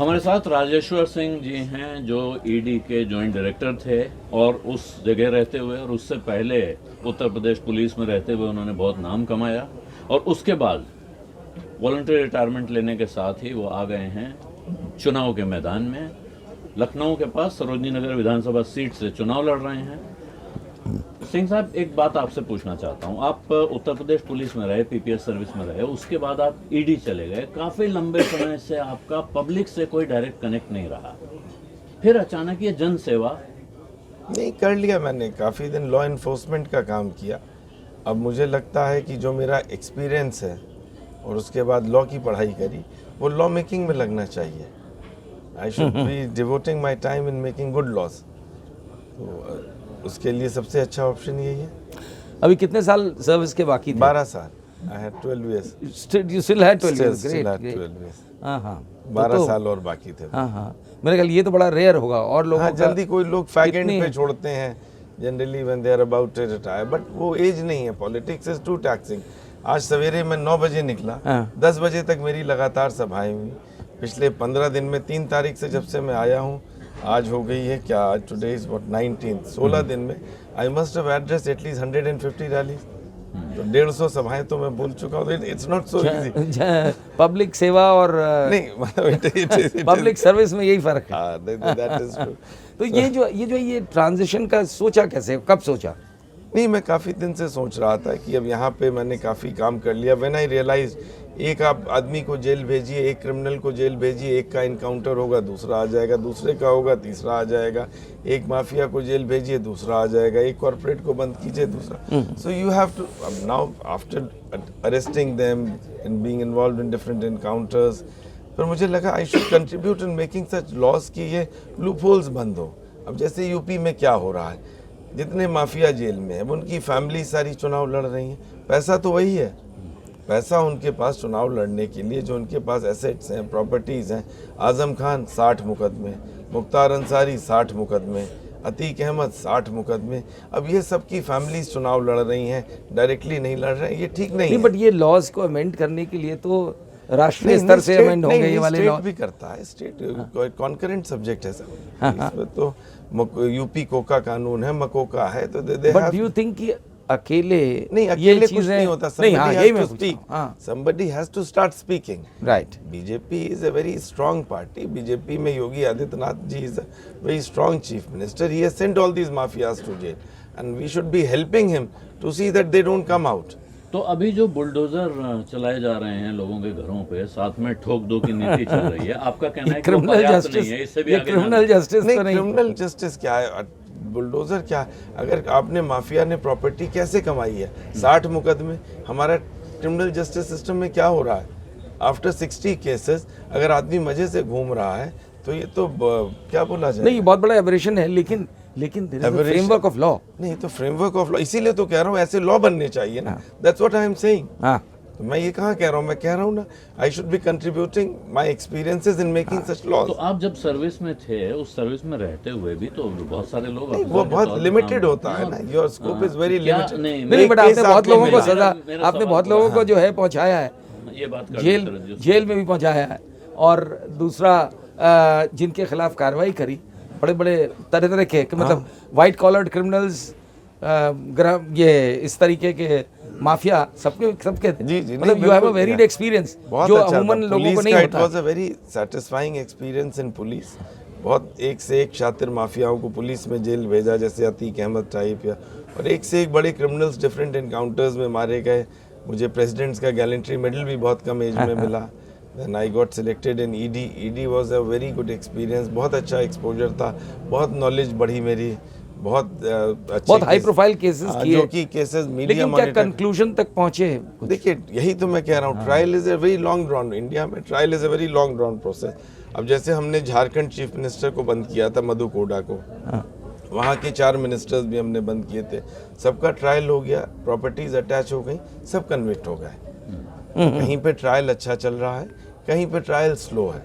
हमारे साथ राजेश्वर सिंह जी हैं जो ईडी के जॉइंट डायरेक्टर थे और उस जगह रहते हुए और उससे पहले उत्तर प्रदेश पुलिस में रहते हुए उन्होंने बहुत नाम कमाया और उसके बाद वॉलंटरी रिटायरमेंट लेने के साथ ही वो आ गए हैं चुनाव के मैदान में। लखनऊ के पास सरोजनी नगर विधानसभा सीट से चुनाव लड़ रहे हैं। सिंह साहब, एक बात आपसे पूछना चाहता हूं। आप उत्तर प्रदेश पुलिस में रहे, पीपीएस सर्विस में रहे, उसके बाद आप ईडी चले गए। काफी लंबे समय से आपका पब्लिक से कोई डायरेक्ट कनेक्ट नहीं रहा, फिर अचानक ये जन सेवा। नहीं, कर लिया मैंने, काफ़ी दिन लॉ इन्फोर्समेंट का काम किया। अब मुझे लगता है कि जो मेरा एक्सपीरियंस है और उसके बाद लॉ की पढ़ाई करी, वो लॉ मेकिंग में लगना चाहिए। I should be devoting my time in making good laws. तो उसके लिए सबसे अच्छा ऑप्शन यही है। अभी कितने साल सर्विस के बाकी थे? 12 साल। I had 12 years. You still had 12 years. Still had Great. 12 years. हाँ हाँ 12 साल और बाकी थे। हाँ हाँ, मेरे ख्याल ये तो बड़ा रेयर होगा और लोगों हाँ, का जल्दी कोई लोग फैगेंड कितनी- पे छोड़ते हैं generally when they are about to retire, but वो एज नहीं है। Politics is too taxing. आज सवेरे मैं 9 बजे निकला, 10 बजे तक मेरी लगातार सभाएं हुई। पिछले 15 दिन में 3 तारीख से जब से मैं आया हूँ, आज हो गई है क्या, टुडे इज व्हाट 19th, 16 दिन में I must have addressed at least 150 rallies. तो 150 सभाएं तो मैं बोल चुका हूँ। It's not so easy. Public सेवा और नहीं, मतलब पब्लिक सर्विस में यही फर्क है। हाँ, that is true. तो ये ट्रांजिशन का सोचा कैसे, कब सोचा? नहीं, मैं काफ़ी दिन से सोच रहा था कि अब यहाँ पे मैंने काफ़ी काम कर लिया। व्हेन आई रियलाइज, एक आप आदमी को जेल भेजिए, एक क्रिमिनल को जेल भेजिए, एक का इनकाउंटर होगा, दूसरा आ जाएगा, दूसरे का होगा, तीसरा आ जाएगा, एक माफिया को जेल भेजिए, दूसरा आ जाएगा, एक कॉर्पोरेट को बंद कीजिए, दूसरा। So you have to now after arresting them and being involved in different encounters, पर मुझे लगा I should contribute in making such laws कि ये लूप होल्स बंद हो। अब जैसे यूपी में क्या हो रहा है, जितने माफिया जेल में है उनकी फैमिली सारी चुनाव लड़ रही है। पैसा तो वही है, पैसा उनके पास चुनाव लड़ने के लिए, जो उनके पास एसेट्स हैं, प्रॉपर्टीज़ हैं। आजम खान 60 मुकदमे, मुख्तार अंसारी 60 मुकदमे, अतीक अहमद 60 मुकदमे। अब ये सब की फैमिलीज चुनाव लड़ रही हैं, डायरेक्टली नहीं लड़ रहे हैं। ये ठीक नहीं है। बट ये लॉज को अमेंड करने के लिए तो राष्ट्रीय स्तर से अमेंड होंगे ये वाले लॉ। स्टेट भी करता है, स्टेट कॉन्करेंट सब्जेक्ट है सब। इसमें तो यूपी कोका कानून है, मकोका है, तो बट डू यू थिंक कि अकेले नहीं, अकेले कुछ नहीं होता। Somebody has to start speaking. Right. BJP is a very strong party. BJP में Yogi Adityanath ji is a very strong chief minister. He has sent all these mafias to jail, and we should be helping him to see that they don't come out. तो अभी जो bulldozer चलाए जा रहे हैं लोगों के घरों पे, साथ में ठोक दो की नीति चल रही है, आपका कहना है कि वो पर्याप्त नहीं है, इससे भी आगे क्रिमिनल जस्टिस नहीं, तो नहीं। क्रिमिनल जस्टिस क्या है, बुलडोजर क्या है? अगर आपने माफिया ने प्रॉपर्टी कैसे कमाई है, 60 मुकदमे, हमारा क्रिमिनल जस्टिस सिस्टम में क्या हो रहा है? आफ्टर 60 केसेस अगर आदमी मजे से घूम रहा है तो ये तो क्या बोला जाए? नहीं, बहुत बड़ा एबरेशन है, लेकिन फ्रेमवर्क ऑफ लॉ। नहीं, तो फ्रेमवर्क ऑफ लॉ, इसीलिए तो कह रहा हूँ ऐसे लॉ बनने चाहिए ना। That's what I am saying. हाँ, तो मैं ये कहाँ कह रहा हूँ, मैं कह रहा हूँ ना, I should be contributing my experiences in making such laws. तो आप जब सर्विस में थे, उस सर्विस में रहते हुए भी तो बहुत सारे लोग वो बहुत लिमिटेड होता है ना, your scope is very limited. नहीं, बट आपने बहुत लोगों को सजा, आपने बहुत लोगों को जो है पहुंचाया है, ये बात जेल में भी पहुंचाया है, और दूसरा जिनके खिलाफ कार्रवाई करी, बड़े बड़े तरह के मतलब वाइट कॉलर्ड क्रिमिनल्स, ये इस तरीके के माफिया, सबके जी, मतलब you have a varied experience जो अमूमन लोगों को नहीं होता। It was a very satisfying experience in police. बहुत एक से एक शातिर माफियाओं को पुलिस में जेल भेजा, जैसे अतीक अहमद टाइप, या और एक से एक बड़े क्रिमिनल्स डिफरेंट एनकाउंटर्स में मारे गए। मुझे प्रेसिडेंट्स का गैलेंट्री मेडल भी बहुत कम एज में मिला। Then I got selected in ED. ED was a very good experience. बहुत अच्छा एक्सपोजर था, बहुत नॉलेज बढ़ी मेरी, बहुत हाई प्रोफाइल केसेस किए, जो कि केसेस मीडिया लेकिन क्या कंक्लूजन तक पहुंचे? देखिए, यही तो मैं कह रहा हूँ, trial is a very long drawn, India में trial is a very long drawn process. अब जैसे हमने झारखंड चीफ मिनिस्टर को बंद किया था, मधु कोड़ा को, वहाँ के 4 मिनिस्टर्स भी हमने बंद किए थे, सबका ट्रायल हो गया, प्रॉपर्टीज अटैच हो गई, सब कन्विक्ट हो गए। कहीं पे ट्रायल अच्छा चल रहा है, कहीं पे ट्रायल स्लो है।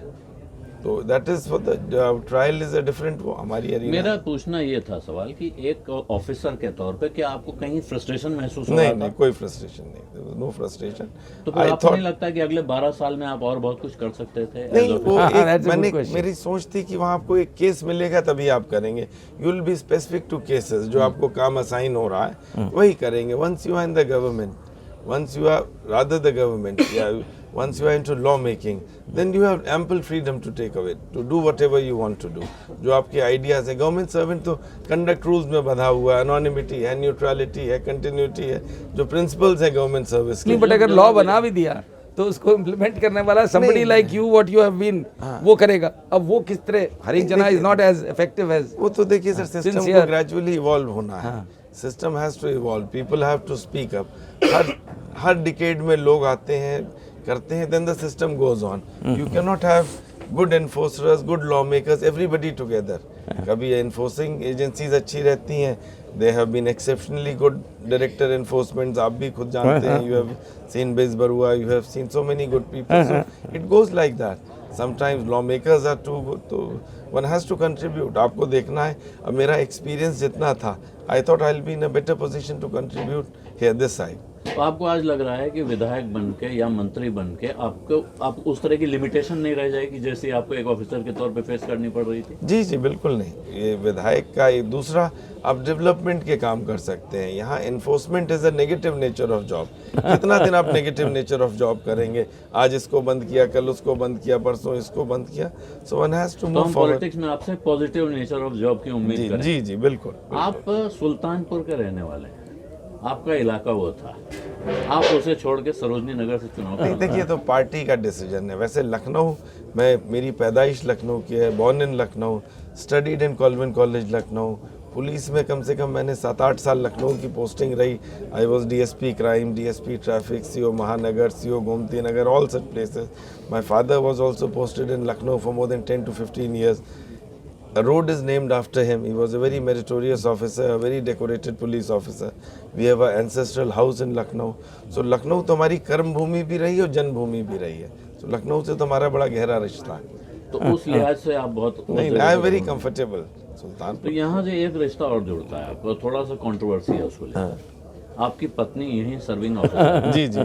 तो that is for the trial is a different, वो हमारी एरिया। मेरा पूछना ये था सवाल कि एक ऑफिसर के तौर पे क्या आपको कहीं फ्रस्ट्रेशन महसूस हो रहा नहीं, था? कोई फ्रस्ट्रेशन नहीं, नो फ्रस्ट्रेशन। तो फिर आपको नहीं लगता कि अगले 12 साल में आप और बहुत कुछ कर सकते थे? नहीं, as a- वो हाँ, एक that's a good मैंने question. मेरी सोच थी कि वहाँ आपको एक केस मिलेगा तभी आप करेंगे। You will be specific to cases, जो आपको काम असाइन हो रहा है वही करेंगे। Once you are in the government, once you are rather the government, या once you are into law making, then you have ample freedom to take away, to do whatever you want to do. जो आपके ideas है, government servant तो conduct rules में बंधा हुआ है, anonymity है, न्यूट्रलिटी है, कंटिन्यूटी है, जो प्रिंसिपल्स है गवर्नमेंट सर्विस के। नहीं, बट अगर लॉ बना भी दिया तो उसको इम्प्लीमेंट करने वाला somebody like you, what you have been, वो करेगा। अब वो किस तरह, हर एक जना is not as effective as वो तो देखिए सर, सिस्टम को ग्रेजुअली इवॉल्व होना है। System has to evolve, people have to speak up. हर डिकेड में लोग आते हैं, करते हैं, then the system goes on. You cannot have good enforcers, good lawmakers, everybody together. कभी enforcing agencies अच्छी रहती हैं, they have been exceptionally good director enforcement, आप भी खुद जानते हैं, you have seen Biz Barua, you have seen so many good people, so it goes like that. Sometimes lawmakers are too good, तो one has to contribute. आपको देखना है, अब मेरा experience जितना था, I thought I'll be in a better position to contribute here this side. तो आपको आज लग रहा है कि विधायक बन के या मंत्री बन के आप उस तरह की लिमिटेशन नहीं रह जाएगी जैसे आपको एक ऑफिसर के तौर पे फेस करनी पड़ रही थी? जी जी बिल्कुल नहीं, ये विधायक का एक दूसरा, आप डेवलपमेंट के काम कर सकते हैं। यहाँ enforcement is a negative nature of job. कितना दिन आप नेगेटिव नेचर ऑफ जॉब करेंगे? आज इसको बंद किया, कल उसको बंद किया, परसों इसको बंद किया। सो वन हैज टू तो मूव हम फॉरवर्ड। पॉलिटिक्स में आपसे पॉजिटिव नेचर ऑफ जॉब की उम्मीद जी करें। जी जी बिल्कुल। आप सुल्तानपुर के रहने वाले हैं, आपका इलाका वो था, आप उसे छोड़ के सरोजनी नगर से चुनाव नहीं, देखिए तो पार्टी का डिसीजन है। वैसे लखनऊ, मेरी पैदाइश लखनऊ की है, born in Lucknow, studied in Colvin college Lucknow. Police में कम से कम मैंने 7-8 साल लखनऊ की पोस्टिंग रही। I was DSP crime, DSP traffic, CO महानगर, CO Gomti Nagar, all such places. My father was also posted in Lucknow for more than 10 to 15 years. A road is named after him. He was a very meritorious officer, a very decorated police officer. We have an ancestral house in Lucknow. So Lucknow तो हमारी कर्म भूमि भी रही है और जन्मभूमि भी रही है। So लखनऊ से तो हमारा बड़ा गहरा रिश्ता है। तो उस लिहाज से आप बहुत नहीं, I am very comfortable Sultanpur. तो यहाँ से एक रिश्ता और जुड़ता है, आपको थोड़ा सा कंट्रोवर्सी है उसको लेकर। आपकी पत्नी यही सर्विंग ऑफिसर जी जी।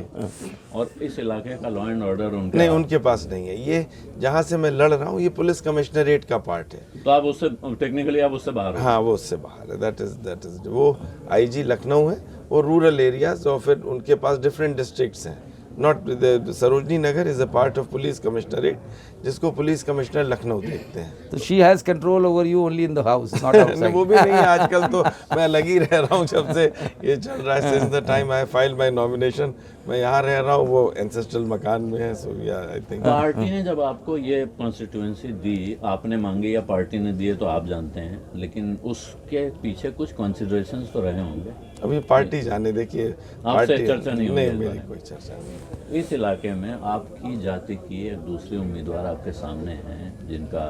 और इस इलाके का लॉ एंड ऑर्डर उनके नहीं, उनके पास नहीं है। ये जहाँ से मैं लड़ रहा हूँ, ये पुलिस कमिश्नरेट का पार्ट है। तो आप उससे टेक्निकली आप उससे बाहर हो। हाँ, वो उससे बाहर है। दैट इज वो IG लखनऊ है, वो रूरल एरियाज, और फिर उनके पास डिफरेंट डिस्ट्रिक्ट्स हैं। Not Sarojini Nagar is a part of police commissionerate, जिसको पुलिस कमिश्नर लखनऊ देखते हैं। तो she has control over you only in the house, not नहीं, आउटसाइड। वो भी नहीं है। आजकल तो मैं लगी रह रहा हूँ, जब से ये चल रहा है, since the time I file my nomination, मैं यहाँ रह रहा हूँ, वो एंसेस्ट्रल मकान में है। सो या आई थिंक पार्टी ने जब आपको ये कॉन्स्टिट्यूएंसी दी, आपने मांगी या पार्टी ने दिए तो आप जानते हैं, लेकिन उसके पीछे कुछ कंसिडरेशंस तो रहे होंगे। अभी पार्टी जाने, देखिए आपसे चर्चा नहीं हुई नहीं, इस मेरी बारे? कोई चर्चा नहीं। इस इलाके में आपकी जाति की एक दूसरे उम्मीदवार आपके सामने हैं, जिनका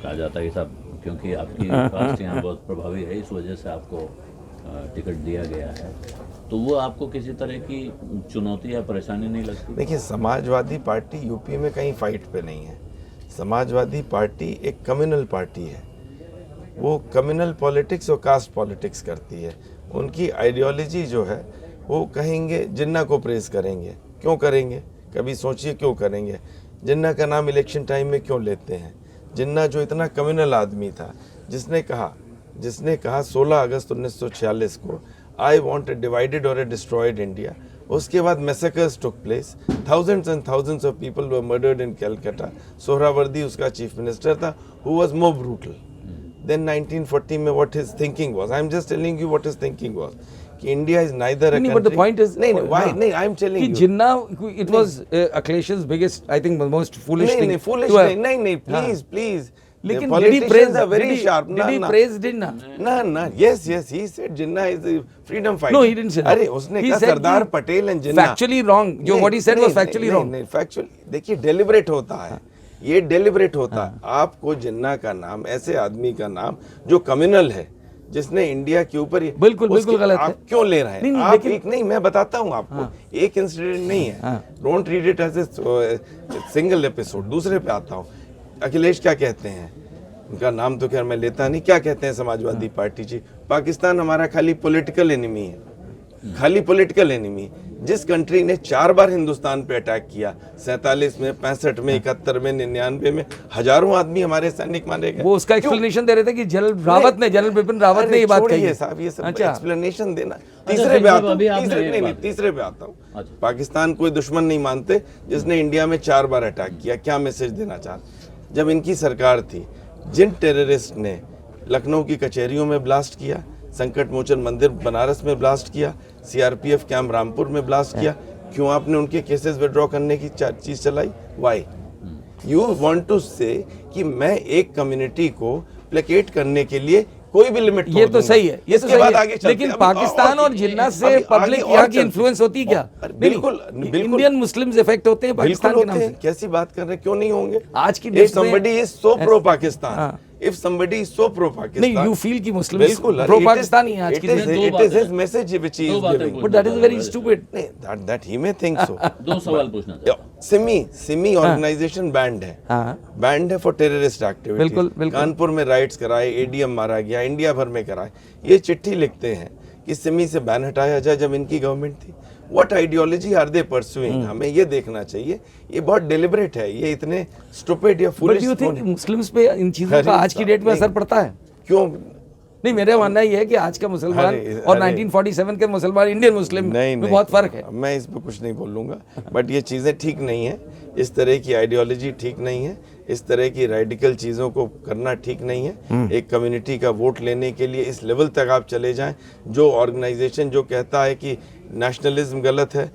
कहा जाता है कि साहब, क्योंकि आपकी कास्ट यहाँ बहुत प्रभावी है, इस वजह से आपको टिकट दिया गया है, तो वो आपको किसी तरह की चुनौती या परेशानी नहीं लगती? देखिए, समाजवादी पार्टी यूपी में कहीं फाइट पे नहीं है। समाजवादी पार्टी एक कम्युनल पार्टी है। वो कम्युनल पॉलिटिक्स और कास्ट पॉलिटिक्स करती है। उनकी आइडियोलॉजी जो है, वो कहेंगे जिन्ना को प्रेस करेंगे। क्यों करेंगे? कभी सोचिए क्यों करेंगे? जिन्ना का नाम इलेक्शन टाइम में क्यों लेते हैं? जिन्ना जो इतना कम्युनल आदमी था, जिसने कहा 16 अगस्त 1946 को, आई वॉन्ट ए डिवाइडेड और ए डिस्ट्रॉयड इंडिया। उसके बाद massacres took place, thousands and thousands of people were murdered in Calcutta. Suhrawardy उसका चीफ मिनिस्टर था, who was more brutal. Then 1940 में what his thinking was, I am just telling you what his thinking was, कि India is neither a नहीं, country. but the point is, नहीं, why? नहीं, I am telling कि you. Jinnah, it was Akhlesh's biggest, I think, the most foolish thing. नहीं, foolish to have- नहीं, please. लेकिन The did he praise? politicians are very sharp. Did he praise Jinnah? ना, yes, he said Jinnah is a freedom fighter. No, he didn't say that. अरे उसने He कहा said सरदार कि Patel and Jinnah. Factually wrong. जो what he said was factually wrong. नहीं, factually, देखिए deliberate होता है, ये डेलिब्रेट होता है। आपको जिन्ना का नाम, ऐसे आदमी का नाम जो कम्युनल है, जिसने इंडिया के ऊपर बिल्कुल गलत है। आप क्यों ले रहे हैं? नहीं, आप लेकिन- एक नहीं, मैं बताता हूँ आपको, एक इंसिडेंट नहीं है। Don't read it as a single episode. दूसरे पे आता हूँ। अखिलेश क्या कहते हैं, उनका नाम तो खैर मैं लेता नहीं, क्या कहते हैं समाजवादी पार्टी जी, पाकिस्तान हमारा खाली पॉलिटिकल एनिमी है, खाली पॉलिटिकल एनिमी। जिस कंट्री ने 4 बार हिंदुस्तान पे अटैक किया, 47 में, 65 में, 71 में, 99 में, हजारों आदमी हमारे सैनिक मारे गए। वो उसका एक्सप्लेनेशन दे रहे थे कि जनरल बिपिन रावत ने ये बात कही है। साहब ये सब अच्छा। एक्सप्लेनेशन देना। अच्छा, तीसरे पे आता हूं, अभी आपने एक बात- तीसरे पे आता हूँ। अच्छा। पाकिस्तान कोई दुश्मन नहीं मानते जिसने इंडिया में 4 बार अटैक किया, क्या मैसेज देना चाहते? जब इनकी सरकार थी, जिन टेररिस्ट ने लखनऊ की कचहरियों में ब्लास्ट किया, संकट मोचन मंदिर बनारस में ब्लास्ट किया, सीआरपीएफ कैंप रामपुर में ब्लास्ट किया, क्यों आपने उनके केसेस विड्रॉ करने की चीज चलाई? वाई यू वांट टू से कि मैं एक कम्युनिटी को प्लेकेट करने के लिए कोई भी लिमिट ये तो सही है, ये तो सही है, लेकिन पाकिस्तान और जिन्ना से पब्लिक यहाँ की इन्फ्लुएंस होती क्या? बिल्कुल इंडियन मुस्लिम्स इफेक्ट होते हैं पाकिस्तान के नाम से। कैसी बात कर रहे हैं, क्यों नहीं होंगे? आज की इफ डेट में somebody is so pro Pakistan, हाँ। if somebody is so pro Pakistan, नहीं, you feel कि मुस्लिम्स बिल्कुल प्रो पाकिस्तानी है आज की डेट में। it is his message which he दो is बातें giving, but that is very stupid. नहीं that he may think so। 2 सवाल पूछना था। सिमी ऑर्गेनाइजेशन बैंड है, हाँ। बैंड है फॉर टेररिस्ट एक्टिविटी। बिल्कुल, बिल्कुल। कानपुर में राइट्स कराए, एडीएम मारा गया, इंडिया भर में कराए। ये चिट्ठी लिखते हैं कि सिमी से बैन हटाया जाए जब इनकी गवर्नमेंट थी। What ideology are they pursuing? हमें ये देखना चाहिए। ये बहुत डेलिबरेट है, ये इतने स्टूपिड या but foolish you think Muslims पे इन चीजों का आज की डेट में असर पड़ता है? क्यों? नहीं, मेरा मानना ये है कि आज का मुसलमान और 1947 के मुसलमान, इंडियन मुस्लिम में बहुत फर्क है। मैं इस पर कुछ नहीं बोलूँगा, बट ये चीज़ें ठीक नहीं है, इस तरह की आइडियोलॉजी ठीक नहीं है, इस तरह की रेडिकल चीज़ों को करना ठीक नहीं है। एक कम्युनिटी का वोट लेने के लिए इस लेवल तक आप चले जाएं, जो ऑर्गेनाइजेशन जो कहता है कि नेशनलिज्म गलत है,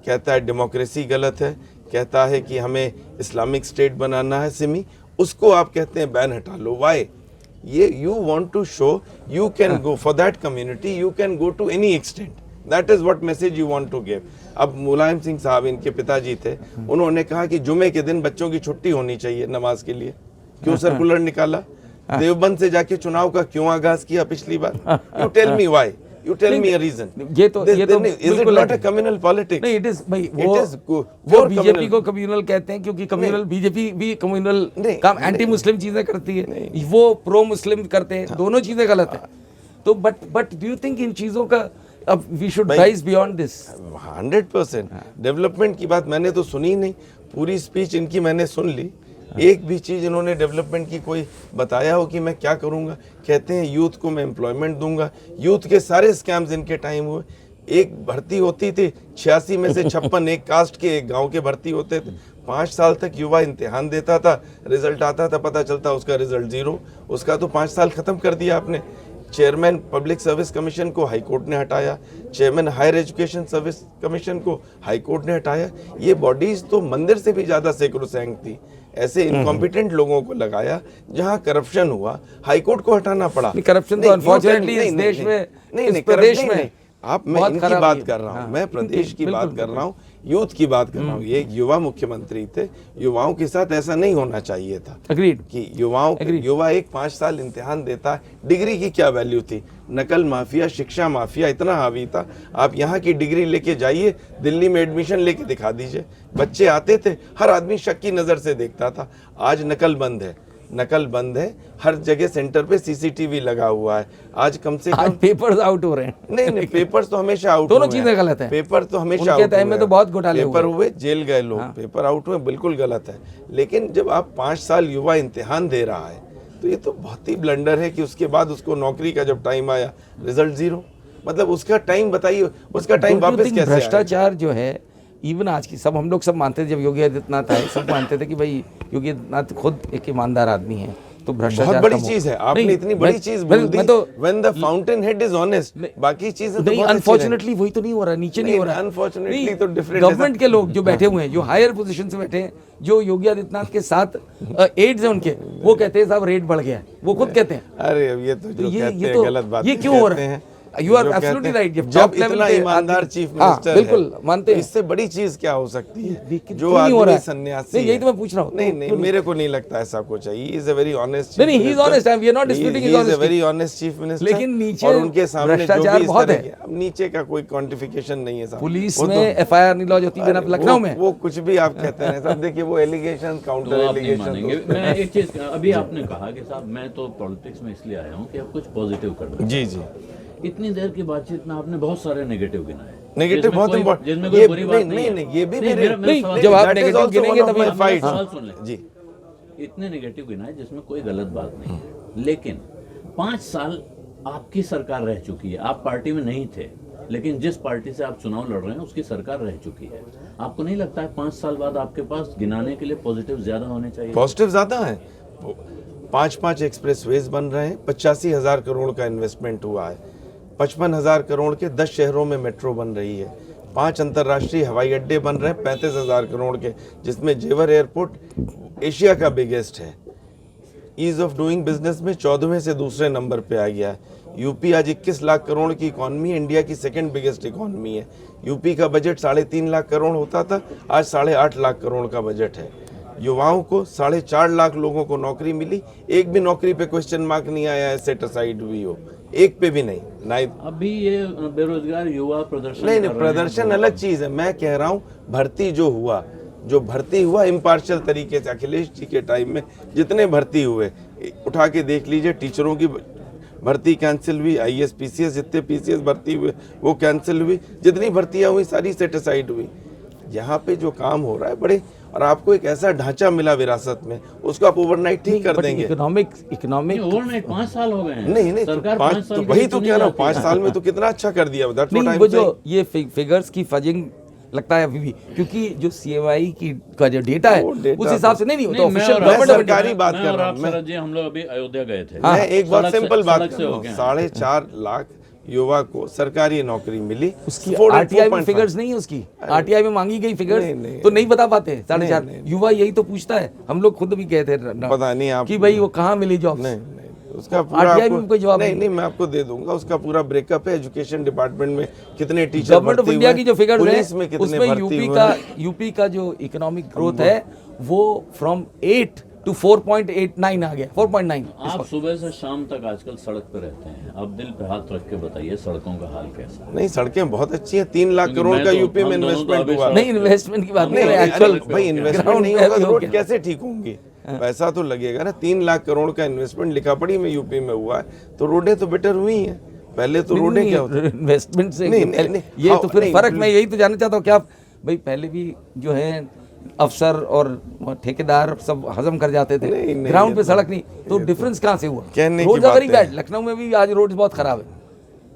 कहता है डेमोक्रेसी गलत है, कहता है कि हमें इस्लामिक स्टेट बनाना है, सिमी, उसको आप कहते हैं बैन हटा लो। वाई? ये you want to show you can go for that community, you can go to any extent, that is what message you want to give. अब मुलायम सिंह साहब, इनके पिताजी थे, उन्होंने कहा कि जुमे के दिन बच्चों की छुट्टी होनी चाहिए नमाज के लिए। क्यों सर्कुलर निकाला? देवबंद से जाके चुनाव का क्यों आगाज किया पिछली बार? You tell me why, you tell me a reason। ये तो is it बिल्कुल not a communal politics? नहीं, it is भाई, वो pure बीजेपी communal। को कम्युनल कहते हैं क्योंकि कम्युनल, बीजेपी भी कम्युनल नहीं, काम एंटी मुस्लिम चीजें करती है, वो प्रो मुस्लिम करते हैं, दोनों चीजें गलत है। तो बट डू यू थिंक इन चीजों का अब we should rise beyond this? 100% development की बात मैंने तो सुनी नहीं, पूरी स्पीच इनकी मैंने सुन ली, एक भी चीज इन्होंने डेवलपमेंट की कोई बताया हो कि मैं क्या करूंगा। कहते हैं यूथ को मैं एम्प्लॉयमेंट दूंगा, यूथ के सारे स्कैम्स इनके टाइम हुए। एक भर्ती होती थी 86 में से 56 एक कास्ट के, एक गांव के भर्ती होते थे। 5 साल तक युवा इम्तिहान देता था, रिजल्ट आता था, पता चलता उसका रिजल्ट 0। उसका तो 5 साल खत्म कर दिया आपने। चेयरमैन पब्लिक सर्विस कमीशन को हाई कोर्ट ने हटाया, chairman higher education service commission को हाई कोर्ट ने हटाया। ये बॉडीज तो मंदिर से भी ज्यादा सैक्रोसैंक्ट थी। ऐसे इनकॉम्पिटेंट लोगों को लगाया, जहां करप्शन हुआ हाई कोर्ट को हटाना पड़ा। करप्शन तो अनफॉर्चुनेटली इस देश में, इस प्रदेश में आप, मैं इनकी बात कर रहा हूँ, मैं प्रदेश की बात कर रहा हूँ, यूथ की बात कर रहा हूँ। ये एक युवा मुख्यमंत्री थे, युवाओं के साथ ऐसा नहीं होना चाहिए था। अग्रीड कि युवा एक 5 साल इम्तिहान देता है, डिग्री की क्या वैल्यू थी? नकल माफिया, शिक्षा माफिया इतना हावी था। आप यहाँ की डिग्री लेके जाइए, दिल्ली में एडमिशन लेके दिखा दीजिए, बच्चे आते थे, हर आदमी शक की नजर से देखता था। आज नकल बंद है, नकल बंद है, हर जगह सेंटर पे सीसीटीवी लगा हुआ है। आज कम से कम पेपर्स आउट हो रहे हैं। नहीं, पेपर्स तो हमेशा आउट, दोनों चीजें गलत है। पेपर तो हमेशा उनके टाइम में तो बहुत घोटाले पेपर हुए, जेल गए लोग, पेपर आउट हुए, बिल्कुल गलत है। लेकिन जब आप 5 साल युवा इम्तिहान दे रहा है तो ये तो बहुत ही ब्लंडर है कि उसके बाद उसको नौकरी का जब टाइम आया रिजल्ट 0। मतलब उसका टाइम बताइए, उसका टाइम वापस कैसे आएगा? भ्रष्टाचार जो है, इवन आज की सब हम लोग सब मानते थे, जब योगी आदित्यनाथ आए सब मानते थे कि भाई योगी आदित्यनाथ खुद एक ईमानदार आदमी है, तो भ्रष्टाचार बहुत बड़ी चीज है। आपने इतनी बड़ी चीज बोल दी, when the fountain head is honest, बाकी चीजें तो नहीं, अनफॉर्चुनेटली वही तो नहीं हो रहा, नीचे नहीं हो रहा। अनफॉर्चुनेटली तो डिफरेंट गवर्नमेंट के लोग जो बैठे हुए हैं, जो हायर पोजीशन से बैठे हैं, जो योगी आदित्यनाथ के साथ एड्स हैं उनके, वो कहते हैं साहब रेट बढ़ गया है, वो खुद कहते हैं। अरे अब ये तो जो कहते हैं तो गलत बात ये क्यों हो रहा है? You are जो absolutely कहते हैं, right. जब जब top level इतना पे ईमानदार आदमी- चीफ हाँ, मिनिस्टर बिल्कुल है, मानते तो हैं। इससे बड़ी चीज क्या हो सकती है लेकिन जो क्यों नहीं हो रहा आदमी है? सन्यासी नहीं, यही है। तो मैं पूछ रहा हूँ। नहीं क्यों नहीं, नहीं? मेरे को नहीं लगता ऐसा कुछ है। He is a very honest, नहीं, he is honest, we are not disputing his honesty. Very honest chief minister, लेकिन नीचे और उनके सामने जो भ्रष्टाचार भी इस बहुत तरह है। के, अब नीचे का कोई क्वांटिफिकेशन नहीं है साहब। पुलिस वो तो- में FIR नहीं लॉन्च होती बिना लखनऊ में। वो कुछ भी आप कहते हैं साहब, देखिए वो एलिगेशन तो काउंटर आप नहीं मानेंगे। एलिगेशन। मैं एक चीज, अभी आपने कहा कि साहब मैं तो पॉलिटिक्स में इसलिए आया हूँ कि अब कुछ पॉजिटिव करना। जी जी, इतनी देर की बातचीत में आपने बहुत सारे नेगेटिव गिनाए। नेगेटिव जिसमें बहुत कोई- इम्पोर्टेंट, जिसमें कोई बुरी बात नहीं है। नहीं, ये भी नहीं, मेरे नहीं, सवाल- जब आप that is negative also गिनेंगे one of तभी my हम- fights। सवाल सुन लें। जी, इतने नेगेटिव गिनाए जिसमें कोई गलत बात नहीं है, लेकिन 5 साल आपकी सरकार रह चुकी है। आप पार्टी में नहीं थे, लेकिन जिस पार्टी से आप चुनाव लड़ रहे हैं उसकी सरकार रह चुकी है। आपको नहीं लगता है 5 साल बाद आपके पास गिनाने के लिए पॉजिटिव ज्यादा होने चाहिए? पॉजिटिव ज्यादा है। 5 एक्सप्रेसवेज बन रहे हैं, 85,000 करोड़ का इन्वेस्टमेंट हुआ है, 55,000 करोड़ के 10 शहरों में मेट्रो बन रही है, 5 अंतर्राष्ट्रीय हवाई अड्डे बन रहे हैं 35,000 करोड़ के, जिसमें जेवर एयरपोर्ट एशिया का बिगेस्ट है। ईज ऑफ डूइंग बिजनेस में 14वें से दूसरे नंबर पे आ गया है। यूपी आज 21 लाख करोड़ की इकॉनमी है, इंडिया की सेकंड बिगेस्ट इकॉनमी है। यूपी का बजट 3.5 लाख करोड़ होता था, आज 8.5 लाख करोड़ का बजट है। युवाओं को 4.5 लाख लोगों को नौकरी मिली, एक भी नौकरी पे क्वेश्चन मार्क नहीं आया है, सेट असाइड हुई हो, एक पे भी नहीं। नहीं, अभी ये बेरोजगार युवा प्रदर्शन नहीं कर रहे हैं। प्रदर्शन अलग चीज है। मैं कह रहा हूँ भर्ती जो भर्ती हुआ इम्पार्शियल तरीके से, अखिलेश जी के टाइम में जितने भर्ती हुए उठा के देख लीजिए, टीचरों की भर्ती कैंसिल हुई, IAS PCS जितने PCS भर्ती हुए वो कैंसिल हुई, जितनी भर्तियां हुई सारी सेट असाइड हुई। यहाँ पे जो काम हो रहा है बड़े, और आपको एक ऐसा ढांचा मिला विरासत में, उसको आप ओवरनाइट ठीक कर देंगे। इकोनॉमिक ओवरनाइट 5 साल हो गए हैं। नहीं सरकार 5 5 साल तो के वही लिए तो चुनी कह रहा हूँ, जाती है। 5 साल में तो कितना अच्छा कर दिया। That's what नहीं, I'm वो जो saying। ये फिगर्स की फजिंग लगता है अभी भी, क्योंकि जो CMI की का जो डेटा है वो डेटा उस हिसाब से नहीं वो तो नहीं, मैं ऑफिशियल और गवर्नमेंट आप- सरकारी बात मैं कर और रहा आप हूं, मैं- शरद जी, हम लोग अभी अयोध्या गए थे। मैं एक बात सड़क से- सिंपल बात सड़क कर से रहा हो हूँ, गए हैं। 4.5 लाख युवा को सरकारी नौकरी मिली। उसकी 4.5 RTI में फिगर्स नहीं है, उसकी RTI में मांगी गई फिगर्स नहीं, तो नहीं बता पाते। 4.5 नहीं। युवा यही तो पूछता है, हम लोग खुद भी गए थे पता नहीं आप कि भाई वो कहाँ मिली जॉब। नहीं उसका पूरा RTI आपको में कोई जवाब नहीं नहीं। नहीं, मैं आपको दे दूंगा उसका पूरा ब्रेकअप है। एजुकेशन डिपार्टमेंट में कितने टीचर गवर्नमेंट ऑफ भर्ती इंडिया हुए, की जो फिगर्स पुलिस में है कितने उसमें भर्ती हुए हैं। यूपी का जो इकोनॉमिक ग्रोथ है वो फ्रॉम 8 to 4.89 आ गया, 4.9। आप सुबह से शाम तक आजकल सड़क पे रहते हैं, अब दिल पे हाथ रख के बताइए सड़कों का हाल कैसा है? नहीं, सड़कें बहुत अच्छी हैं। 3 लाख क्योंकि करोड़ मैं का तो- यूपी में हम दोनों तो इन्वेस्टमेंट अभी हुआ। सड़क- नहीं, इन्वेस्टमेंट की बात नहीं नहीं, है, एक्चुअल भाई इन्वेस्टमेंट ग्राउंड नहीं पे होगा अभी तो हो रोड गया। कैसे ठीक होंगी? पैसा तो लगेगा ना। 3 लाख करोड़ का इन्वेस्टमेंट लिखा पढ़ी में यूपी में हुआ है, तो रोडें तो बेटर हुई हैं। पहले तो रोडें क्या होती? इन्वेस्टमेंट से नहीं, पहले- नहीं, ये हाँ, तो फिर नहीं, फर्क मैं यही तो जानना चाहता हूँ कि आप भाई पहले भी जो है अफसर और ठेकेदार सब हजम कर जाते थे, नहीं, नहीं, ग्राउंड ये पे तो- सड़क नहीं, तो डिफरेंस कहाँ से हुआ? कहने की रोड बात वेरी है। बैड। लखनऊ में भी आज रोड बहुत खराब है।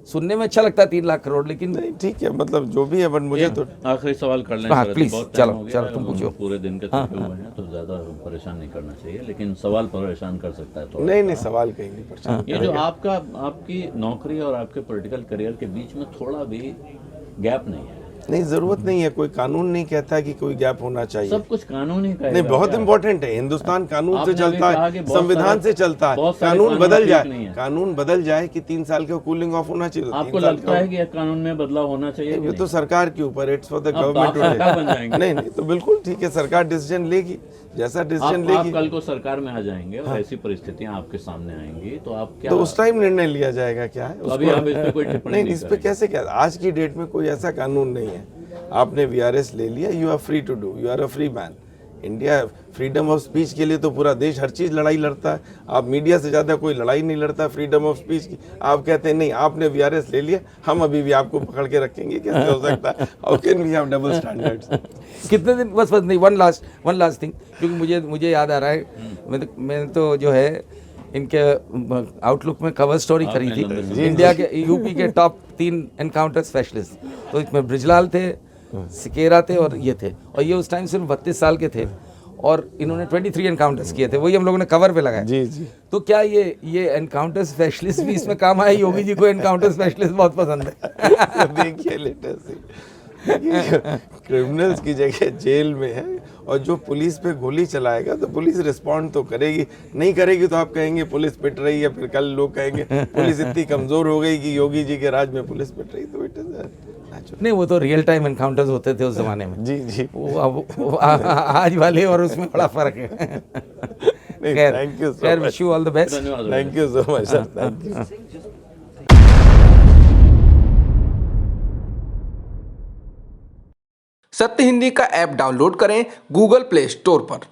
सुनने में अच्छा लगता है 3 लाख करोड़, लेकिन नहीं ठीक है, मतलब जो भी है, बट मुझे तो आखिरी सवाल कर लें हाँ, शरद जी, प्लीज, बहुत टाइम चलो, हो गया चलो, है, तुम हम पूछो। पूरे दिन के थके हुए हैं तो ज्यादा परेशान नहीं करना चाहिए, लेकिन सवाल परेशान कर सकता है थोड़ा। नहीं सवाल कहीं नहीं पड़ता। ये जो आपकी नौकरी और आपके पॉलिटिकल करियर के बीच में थोड़ा भी गैप नहीं है। नहीं, जरूरत नहीं है। कोई कानून नहीं कहता कि कोई गैप होना चाहिए। सब कुछ कानून ही कहेगा। नहीं, बहुत क्या? इंपॉर्टेंट है। हिंदुस्तान कानून से आपने अभी चलता कहा है, कि बहुत संविधान सारे- से चलता है। बहुत सारे कानून कानून बदल ठीक नहीं जाए, है। कानून बदल जाए कि 3 साल का कूलिंग ऑफ होना चाहिए। आपको लगता है कि यह कानून में बदलाव होना चाहिए कि ये तो नहीं? सरकार के ऊपर, इट्स फॉर द अब आप गवर्नमेंट सरकार बन जाएंगे। नहीं नहीं, तो बिल्कुल ठीक है, सरकार डिसीजन लेगी, जैसा डिसीजन आप लेगी। कल को सरकार में आ जाएंगे और ऐसी परिस्थितियां आपके सामने आएंगी तो आप क्या? तो उस टाइम निर्णय लिया जाएगा। क्या है तो अभी आप इस पे कोई टिप्पणी नहीं, नहीं इस पे करेंगे। कैसे क्या? आज की डेट में कोई ऐसा कानून नहीं है। आपने VRS ले लिया, you are free to do, you are a free man. India freedom of speech के लिए तो पूरा देश हर चीज लड़ाई लड़ता है। आप मीडिया से ज्यादा कोई लड़ाई नहीं लड़ता फ्रीडम ऑफ स्पीच की। आप कहते हैं नहीं, आपने VRS ले लिया, हम अभी भी आपको पकड़ के रखेंगे, कैसे हो सकता है? How can we have double standards? कितने दिन बस नहीं, वन लास्ट थिंग, क्योंकि मुझे याद आ रहा है, मैंने तो जो है इनके आउटलुक में कवर स्टोरी करी थी, इंडिया के यूपी के टॉप 3 एनकाउंटर स्पेशलिस्ट। तो इसमें ब्रिजलाल थे, सिकेरा थे और ये थे, और ये उस टाइम सिर्फ 32 साल के थे और इन्होंने 23 एनकाउंटर्स किए थे। वही हम लोगों ने कवर पे लगाया। जी जी। तो क्या ये एनकाउंटर स्पेशलिस्ट भी इसमें काम आए? योगी जी को एनकाउंटर स्पेशलिस्ट बहुत पसंद है। देखिए लेटेस्ट क्रिमिनल्स की जगह जेल में है और जो पुलिस पे गोली चलाएगा तो पुलिस रिस्पॉन्ड तो करेगी, नहीं करेगी तो आप कहेंगे पुलिस पिट रही है, फिर कल लोग कहेंगे पुलिस इतनी कमज़ोर हो गई कि योगी जी के राज में पुलिस पिट रही, तो इट इज़ नेचुरल। नहीं, वो तो रियल टाइम एनकाउंटर्स होते थे उस जमाने में। जी जी। वो आज वाले और उसमें बड़ा फर्क है। खैर, थैंक यू सो खैर, much, wish you all the best. धन्यवाद। Thank you so much sir, thank you. Satya Hindi का ऐप डाउनलोड करें गूगल प्ले स्टोर पर।